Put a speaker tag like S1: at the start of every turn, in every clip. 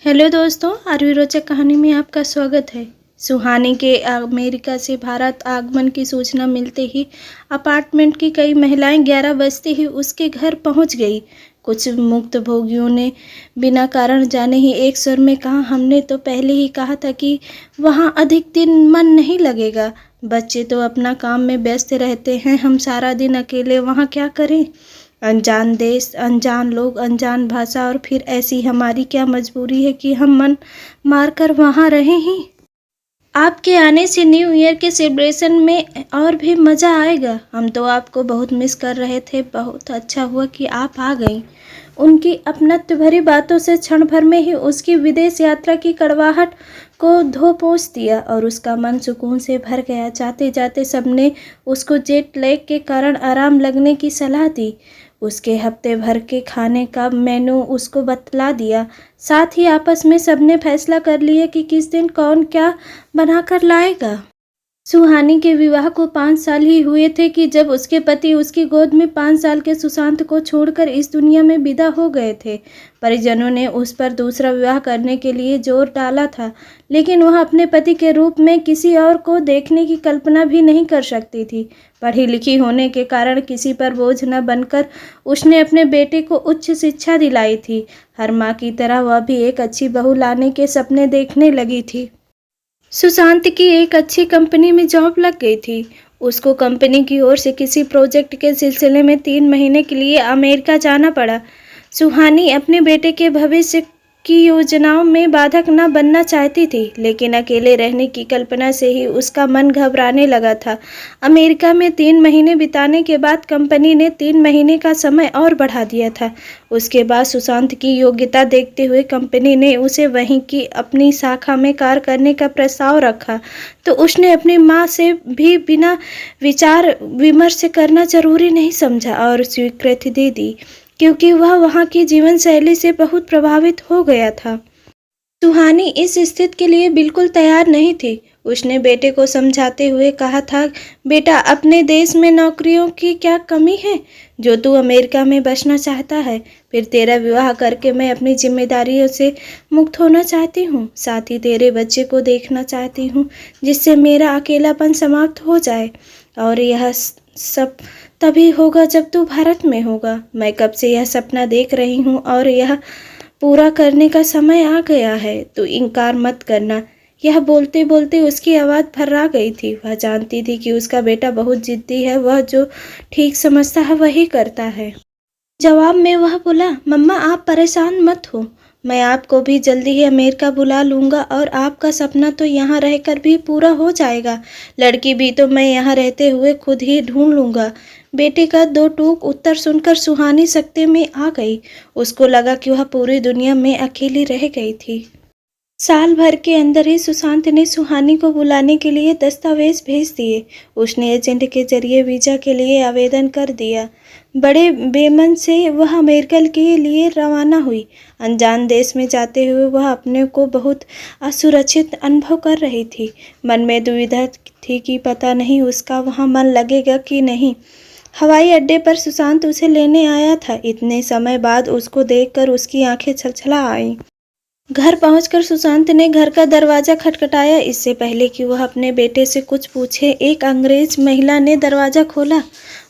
S1: Hello दोस्तों, RV रोचक कहानी में आपका स्वागत है। सुहानी के अमेरिका से भारत आगमन की सूचना मिलते ही अपार्टमेंट की कई महिलाएं 11 बजते ही उसके घर पहुंच गई। कुछ मुक्त भोगियों ने बिना कारण जाने ही एक स्वर में कहा, हमने तो पहले ही कहा था कि वहां अधिक दिन मन नहीं लगेगा। बच्चे तो अपना काम में व्यस्त रहते हैं, हम सारा दिन अकेले वहां क्या करें। अनजान देश, अनजान लोग, अनजान भाषा, और फिर ऐसी हमारी क्या मजबूरी है कि हम मन मारकर वहाँ रहें ही। आपके आने से न्यू ईयर के सेलिब्रेशन में और भी मज़ा आएगा। हम तो आपको बहुत मिस कर रहे थे। बहुत अच्छा हुआ कि आप आ गई। उनकी अपनत्व भरी बातों से क्षण भर में ही उसकी विदेश यात्रा की कड़वाहट को धो पोंछ दिया और उसका मन सुकून से भर गया। जाते जाते सबने उसको जेट लैग के कारण आराम लगने की सलाह दी। उसके हफ्ते भर के खाने का मेनू उसको बतला दिया। साथ ही आपस में सबने फैसला कर लिया कि किस दिन कौन क्या बनाकर लाएगा। सुहानी के विवाह को 5 साल ही हुए थे कि जब उसके पति उसकी गोद में 5 साल के सुशांत को छोड़कर इस दुनिया में विदा हो गए थे। परिजनों ने उस पर दूसरा विवाह करने के लिए जोर डाला था, लेकिन वह अपने पति के रूप में किसी और को देखने की कल्पना भी नहीं कर सकती थी। पढ़ी लिखी होने के कारण किसी पर बोझ न बनकर उसने अपने बेटे को उच्च शिक्षा दिलाई थी। हर माँ की तरह वह भी एक अच्छी बहू लाने के सपने देखने लगी थी। सुशांत की एक अच्छी कंपनी में जॉब लग गई थी। उसको कंपनी की ओर से किसी प्रोजेक्ट के सिलसिले में 3 महीने के लिए अमेरिका जाना पड़ा। सुहानी अपने बेटे के भविष्य की योजनाओं में बाधक न बनना चाहती थी, लेकिन अकेले रहने की कल्पना से ही उसका मन घबराने लगा था। अमेरिका में 3 महीने बिताने के बाद कंपनी ने 3 महीने का समय और बढ़ा दिया था। उसके बाद सुशांत की योग्यता देखते हुए कंपनी ने उसे वहीं की अपनी शाखा में कार्य करने का प्रस्ताव रखा, तो उसने अपनी माँ से भी बिना विचार विमर्श करना जरूरी नहीं समझा और स्वीकृति दे दी, क्योंकि वह वहाँ की जीवन शैली से बहुत प्रभावित हो गया था। सुहानी इस स्थिति के लिए बिल्कुल तैयार नहीं थी। उसने बेटे को समझाते हुए कहा था, बेटा, अपने देश में नौकरियों की क्या कमी है जो तू अमेरिका में बसना चाहता है। फिर तेरा विवाह करके मैं अपनी जिम्मेदारियों से मुक्त होना चाहती हूँ। साथ ही तेरे बच्चे को देखना चाहती हूँ, जिससे मेरा अकेलापन समाप्त हो जाए। और यह सब तभी होगा जब तू भारत में होगा। मैं कब से यह सपना देख रही हूँ और यह पूरा करने का समय आ गया है। तो इनकार मत करना। यह बोलते बोलते उसकी आवाज़ भर्रा गई थी। वह जानती थी कि उसका बेटा बहुत जिद्दी है। वह जो ठीक समझता है वही करता है। जवाब में वह बोला, मम्मा, आप परेशान मत हो। मैं आपको भी जल्दी ही अमेरिका बुला लूँगा और आपका सपना तो यहाँ रहकर भी पूरा हो जाएगा। लड़की भी तो मैं यहाँ रहते हुए खुद ही ढूंढ लूँगा। बेटे का 2 टूक उत्तर सुनकर सुहानी सकते में आ गई। उसको लगा कि वह पूरी दुनिया में अकेली रह गई थी। साल भर के अंदर ही सुशांत ने सुहानी को बुलाने के लिए दस्तावेज भेज दिए। उसने एजेंट के जरिए वीज़ा के लिए आवेदन कर दिया। बड़े बेमन से वह अमेरिका के लिए रवाना हुई। अनजान देश में जाते हुए वह अपने को बहुत असुरक्षित अनुभव कर रही थी। मन में दुविधा थी कि पता नहीं उसका वहाँ मन लगेगा कि नहीं। हवाई अड्डे पर सुशांत उसे लेने आया था। इतने समय बाद उसको देखकर उसकी आंखें छलछला आईं। घर पहुंचकर सुशांत ने घर का दरवाज़ा खटखटाया। इससे पहले कि वह अपने बेटे से कुछ पूछे, एक अंग्रेज महिला ने दरवाज़ा खोला।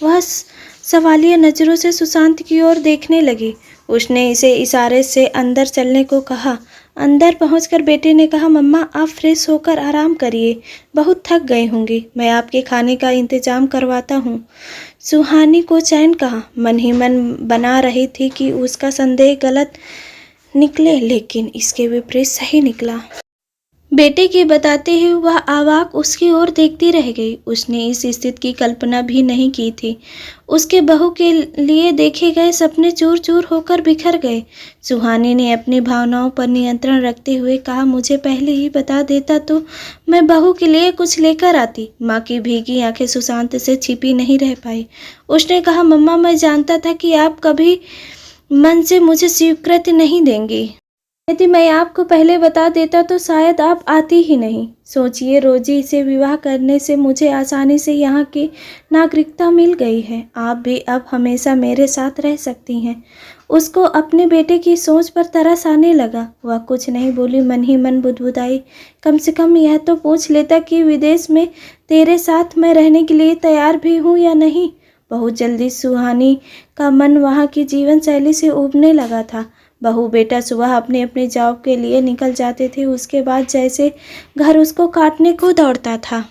S1: वह सवालिया नज़रों से सुशांत की ओर देखने लगी। उसने इसे इशारे से अंदर चलने को कहा। अंदर पहुंचकर बेटे ने कहा, मम्मा, आप फ्रेश होकर आराम करिए। बहुत थक गए होंगे। मैं आपके खाने का इंतजाम करवाता हूँ। सुहानी को चैन कहा। मन ही मन बना रही थी कि उसका संदेह गलत निकले, लेकिन इसके विपरीत सही निकला। बेटे के बताते ही वह अवाक उसकी ओर देखती रह गई। उसने इस स्थिति की कल्पना भी नहीं की थी। उसके बहू के लिए देखे गए सपने चूर चूर होकर बिखर गए। सुहानी ने अपनी भावनाओं पर नियंत्रण रखते हुए कहा, मुझे पहले ही बता देता तो मैं बहू के लिए कुछ लेकर आती। माँ की भीगी आंखें सुशांत से छिपी नहीं रह पाई। उसने कहा, मम्मा, मैं जानता था कि आप कभी मन से मुझे स्वीकृति नहीं देंगी। यदि मैं आपको पहले बता देता तो शायद आप आती ही नहीं। सोचिए, रोजी से विवाह करने से मुझे आसानी से यहाँ की नागरिकता मिल गई है। आप भी अब हमेशा मेरे साथ रह सकती हैं। उसको अपने बेटे की सोच पर तरस आने लगा। वह कुछ नहीं बोली, मन ही मन बुदबुदाई, कम से कम यह तो पूछ लेता कि विदेश में तेरे साथ मैं रहने के लिए तैयार भी हूँ या नहीं। बहुत जल्दी सुहानी का मन वहाँ की जीवन शैली से ऊबने लगा था। बहू बेटा सुबह अपने अपने जॉब के लिए निकल जाते थे। उसके बाद जैसे घर उसको काटने को दौड़ता था।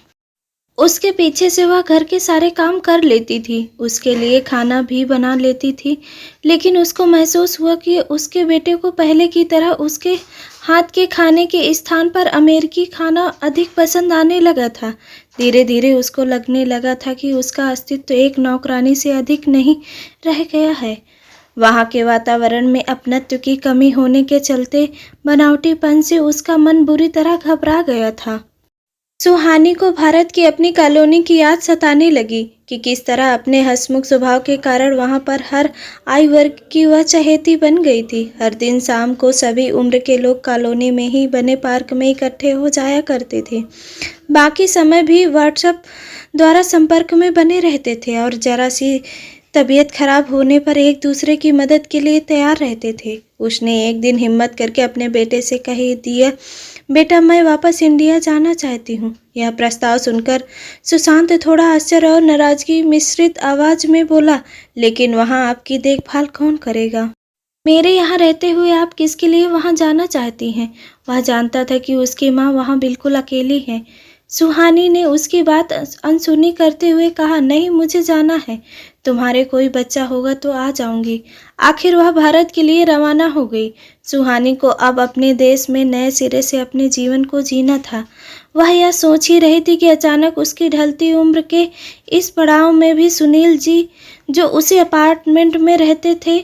S1: उसके पीछे से वह घर के सारे काम कर लेती थी, उसके लिए खाना भी बना लेती थी, लेकिन उसको महसूस हुआ कि उसके बेटे को पहले की तरह उसके हाथ के खाने के स्थान पर अमेरिकी खाना अधिक पसंद आने लगा था। धीरे धीरे उसको लगने लगा था कि उसका अस्तित्व एक नौकरानी से अधिक नहीं रह गया है। वहाँ के वातावरण में अपनत्व की कमी होने के चलते बनावटीपन से उसका मन बुरी तरह घबरा गया था। सुहानी को भारत की अपनी कॉलोनी की याद सताने लगी कि किस तरह अपने हंसमुख स्वभाव के कारण वहां पर हर आयु वर्ग की वह चहेती बन गई थी। हर दिन शाम को सभी उम्र के लोग कॉलोनी में ही बने पार्क में इकट्ठे हो जाया करते थे। बाकी समय भी व्हाट्सएप द्वारा संपर्क में बने रहते थे और जरा सी तबीयत खराब होने पर एक दूसरे की मदद के लिए तैयार रहते थे। उसने एक दिन हिम्मत करके अपने बेटे से कह दिया, बेटा मैं वापस इंडिया जाना चाहती हूँ। यह प्रस्ताव सुनकर सुशांत थोड़ा आश्चर्य और नाराजगी मिश्रित आवाज में बोला, लेकिन वहाँ आपकी देखभाल कौन करेगा? मेरे यहाँ रहते हुए आप किसके लिए वहाँ जाना चाहती हैं? वह जानता था कि उसकी माँ वहाँ बिल्कुल अकेली है। सुहानी ने उसकी बात अनसुनी करते हुए कहा, नहीं मुझे जाना है, तुम्हारे कोई बच्चा होगा तो आ जाऊंगी। आखिर वह भारत के लिए रवाना हो गई। सुहानी को अब अपने देश में नए सिरे से अपने जीवन को जीना था। वह यह सोच ही रही थी कि अचानक उसकी ढलती उम्र के इस पड़ाव में भी सुनील जी, जो उसी अपार्टमेंट में रहते थे,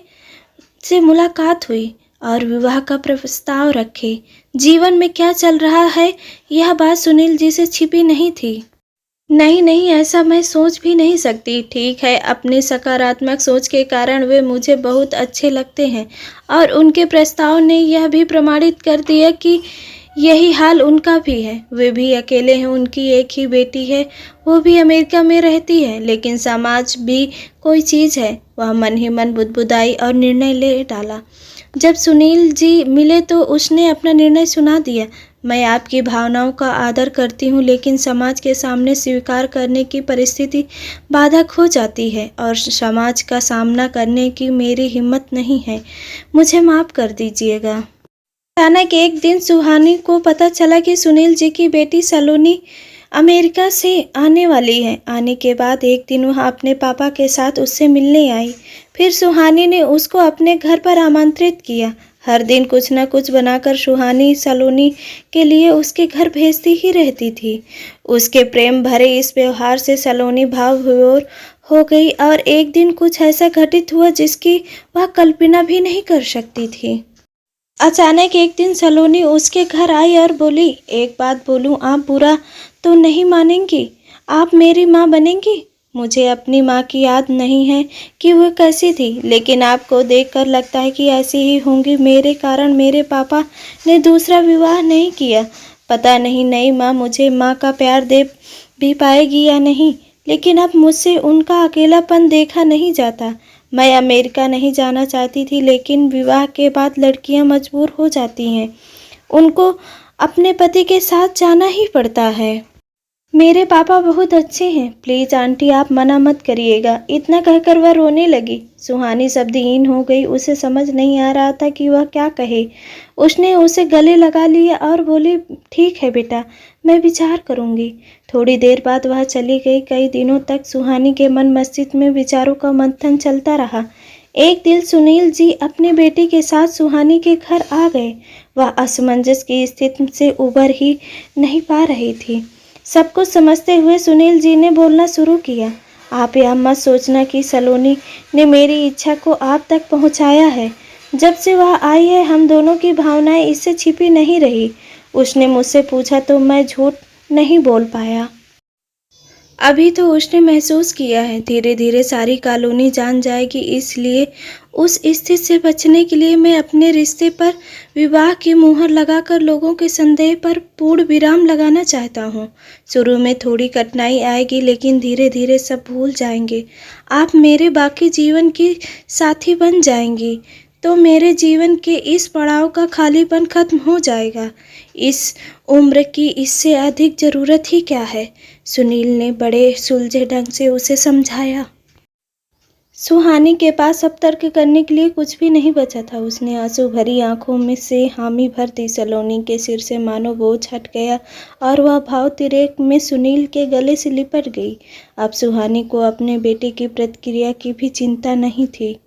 S1: से मुलाकात हुई और विवाह का प्रस्ताव रखे। जीवन में क्या चल रहा है यह बात सुनील जी से छिपी नहीं थी। नहीं, ऐसा मैं सोच भी नहीं सकती। ठीक है, अपनी सकारात्मक सोच के कारण वे मुझे बहुत अच्छे लगते हैं और उनके प्रस्ताव ने यह भी प्रमाणित कर दिया कि यही हाल उनका भी है। वे भी अकेले हैं, उनकी एक ही बेटी है, वो भी अमेरिका में रहती है। लेकिन समाज भी कोई चीज़ है। वह मन ही मन बुदबुदाई और निर्णय ले डाला। जब सुनील जी मिले तो उसने अपना निर्णय सुना दिया। मैं आपकी भावनाओं का आदर करती हूँ, लेकिन समाज के सामने स्वीकार करने की परिस्थिति बाधक हो जाती है और समाज का सामना करने की मेरी हिम्मत नहीं है। मुझे माफ़ कर दीजिएगा। अचानक एक दिन सुहानी को पता चला कि सुनील जी की बेटी सलोनी अमेरिका से आने वाली है। आने के बाद एक दिन वह अपने पापा के साथ उससे मिलने आई। फिर सुहानी ने उसको अपने घर पर आमंत्रित किया। हर दिन कुछ न कुछ बनाकर सुहानी सलोनी के लिए उसके घर भेजती ही रहती थी। उसके प्रेम भरे इस व्यवहार से सलोनी भावविभोर हो गई और एक दिन कुछ ऐसा घटित हुआ जिसकी वह कल्पना भी नहीं कर सकती थी। अचानक एक दिन सलोनी उसके घर आई और बोली, एक बात बोलूं, आप बुरा तो नहीं मानेंगी? आप मेरी माँ बनेंगी? मुझे अपनी माँ की याद नहीं है कि वह कैसी थी, लेकिन आपको देखकर लगता है कि ऐसी ही होंगी। मेरे कारण मेरे पापा ने दूसरा विवाह नहीं किया। पता नहीं नई माँ मुझे माँ का प्यार दे भी पाएगी या नहीं, लेकिन अब मुझसे उनका अकेलापन देखा नहीं जाता। मैं अमेरिका नहीं जाना चाहती थी, लेकिन विवाह के बाद लड़कियां मजबूर हो जाती हैं। उनको अपने पति के साथ जाना ही पड़ता है। मेरे पापा बहुत अच्छे हैं, प्लीज़ आंटी आप मना मत करिएगा। इतना कहकर वह रोने लगी। सुहानी शब्दहीन हो गई। उसे समझ नहीं आ रहा था कि वह क्या कहे। उसने उसे गले लगा लिया और बोली, ठीक है बेटा, मैं विचार करूंगी। थोड़ी देर बाद वह चली गई। कई दिनों तक सुहानी के मन मस्तिष्क में विचारों का मंथन चलता रहा। एक दिन सुनील जी अपने बेटे के साथ सुहानी के घर आ गए। वह असमंजस की स्थिति से उबर ही नहीं पा रही थी। सब कुछ समझते हुए सुनील जी ने बोलना शुरू किया, आप यह मत सोचना कि सलोनी ने मेरी इच्छा को आप तक पहुंचाया है। जब से वह आई है हम दोनों की भावनाएं इससे छिपी नहीं रही। उसने मुझसे पूछा तो मैं झूठ नहीं बोल पाया। अभी तो उसने महसूस किया है, धीरे धीरे सारी कॉलोनी जान जाएगी। इसलिए उस स्थिति से बचने के लिए मैं अपने रिश्ते पर विवाह की मुहर लगाकर लोगों के संदेह पर पूर्ण विराम लगाना चाहता हूँ। शुरू में थोड़ी कठिनाई आएगी, लेकिन धीरे धीरे सब भूल जाएंगे। आप मेरे बाकी जीवन की साथी बन जाएंगी। तो मेरे जीवन के इस पड़ाव का खालीपन खत्म हो जाएगा। इस उम्र की इससे अधिक ज़रूरत ही क्या है? सुनील ने बड़े सुलझे ढंग से उसे समझाया। सुहानी के पास अब तर्क करने के लिए कुछ भी नहीं बचा था। उसने आंसू भरी आंखों में से हामी भर दी। सलोनी के सिर से मानो बोझ हट गया और वह भाव तिरेक में सुनील के गले से लिपट गई। अब सुहानी को अपने बेटे की प्रतिक्रिया की भी चिंता नहीं थी।